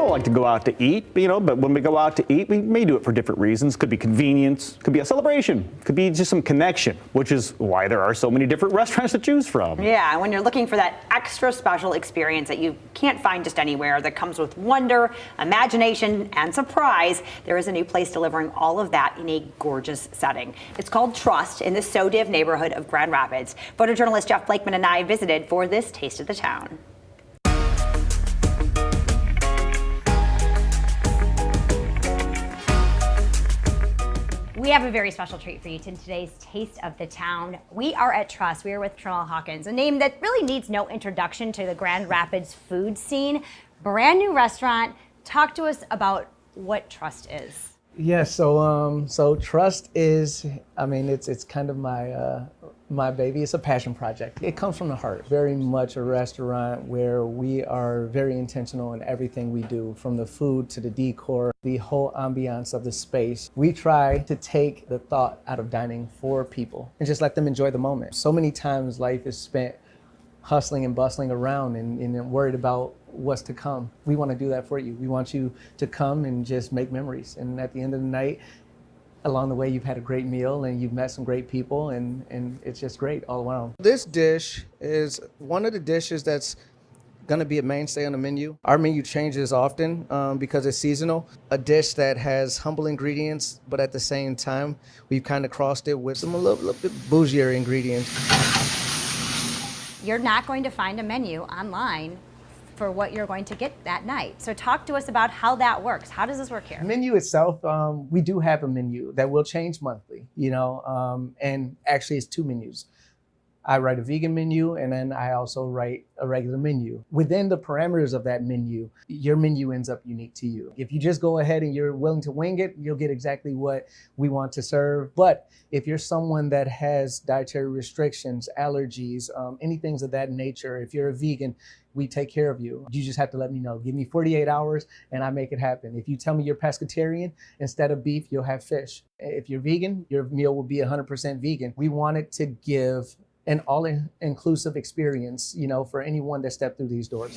all like to go out to eat, but when we go out to eat, we may do it for different reasons. Could be convenience, could be a celebration, could be just some connection, which is why there are so many different restaurants to choose from. Yeah, when you're looking for that extra special experience that you can't find just anywhere, that comes with wonder, imagination, and surprise, there is a new place delivering all of that in a gorgeous setting. It's called Trust in the So-Div neighborhood of Grand Rapids. Photojournalist Jeff Blakeman and I visited for this Taste of the Town. We have a very special treat for you in today's Taste of the Town. We are at Trust. We are with Tramel Hawkins, a name that really needs no introduction to the Grand Rapids food scene. Brand new restaurant. Talk to us about what Trust is. Yeah, so Trust is, it's kind of my baby. It's a passion project. It comes from the heart. Very much a restaurant where we are very intentional in everything we do, from the food to the decor, the whole ambiance of the space. We try to take the thought out of dining for people and just let them enjoy the moment. So many times life is spent hustling and bustling around and worried about what's to come. We want to do that for you. We want you to come and just make memories. And at the end of the night, along the way, you've had a great meal and you've met some great people, and it's just great all around. This dish is one of the dishes that's going to be a mainstay on the menu. Our menu changes often because it's seasonal. A dish that has humble ingredients, but at the same time, we've kind of crossed it with some a little bit bougier ingredients. You're not going to find a menu online for what you're going to get that night. So talk to us about how that works. How does this work here? Menu itself, we do have a menu that will change monthly, and actually it's two menus. I write a vegan menu, and then I also write a regular menu. Within the parameters of that menu, your menu ends up unique to you. If you just go ahead and you're willing to wing it, you'll get exactly what we want to serve. But if you're someone that has dietary restrictions, allergies, anything of that nature, if you're a vegan, we take care of you. You just have to let me know. Give me 48 hours and I make it happen. If you tell me you're pescatarian, instead of beef, you'll have fish. If you're vegan, your meal will be 100% vegan. We wanted to give an all-inclusive experience, for anyone that stepped through these doors.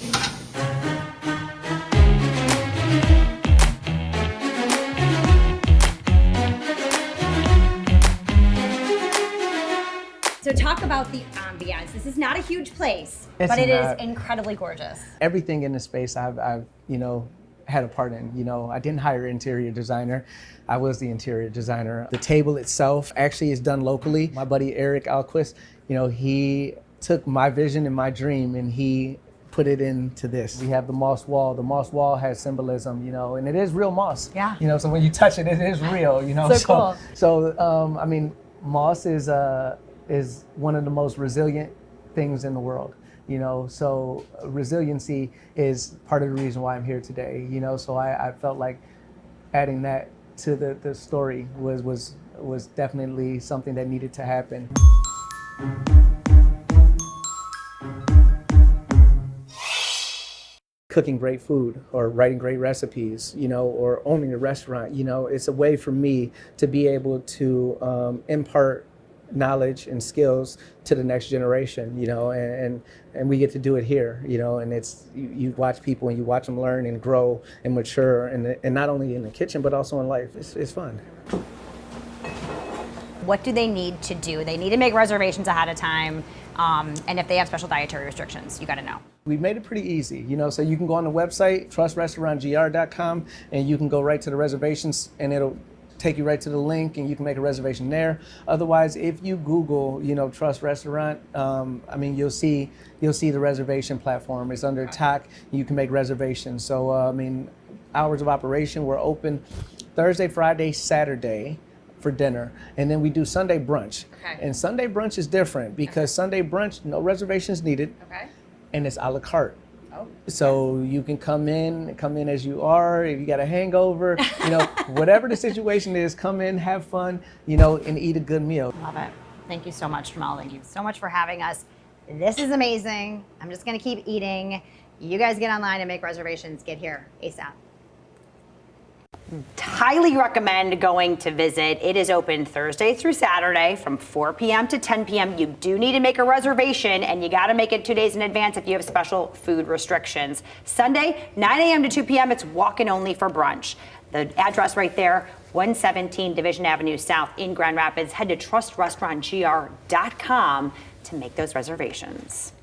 So talk about the ambiance. This is not a huge place, but it is incredibly gorgeous. Everything in the space I've had a part in. I didn't hire an interior designer. I was the interior designer. The table itself actually is done locally. My buddy Eric Alquist, he took my vision and my dream and he put it into this. We have the moss wall. The moss wall has symbolism, and it is real moss. Yeah. So when you touch it, it is real, So cool. So, moss is one of the most resilient things in the world. So resiliency is part of the reason why I'm here today. So I felt like adding that to the story was definitely something that needed to happen. Cooking great food or writing great recipes, or owning a restaurant, it's a way for me to be able to impart knowledge and skills to the next generation, and we get to do it here, and it's you watch people and you watch them learn and grow and mature, and not only in the kitchen but also in life. It's fun. What do they need to do? They need to make reservations ahead of time, and if they have special dietary restrictions, you got to know. We've made it pretty easy, so you can go on the website trustrestaurantgr.com and you can go right to the reservations and it'll take you right to the link and you can make a reservation there. Otherwise, if you Google, Trust Restaurant, you'll see the reservation platform. It's under TAC. You can make reservations. So, hours of operation, we're open Thursday, Friday, Saturday for dinner. And then we do Sunday brunch. Okay. And Sunday brunch is different because Sunday brunch, no reservations needed. Okay. And it's a la carte. Oh. So you can come in as you are. If you got a hangover, whatever the situation is, come in, have fun, and eat a good meal. Love it. Thank you so much, Tramel. Thank you so much for having us. This is amazing. I'm just going to keep eating. You guys get online and make reservations. Get here ASAP. Highly recommend going to visit. It is open Thursday through Saturday from 4 p.m. to 10 p.m. You do need to make a reservation, and you got to make it 2 days in advance if you have special food restrictions. Sunday, 9 a.m. to 2 p.m. It's walk-in only for brunch. The address right there, 117 Division Avenue South in Grand Rapids. Head to trustrestaurantgr.com to make those reservations.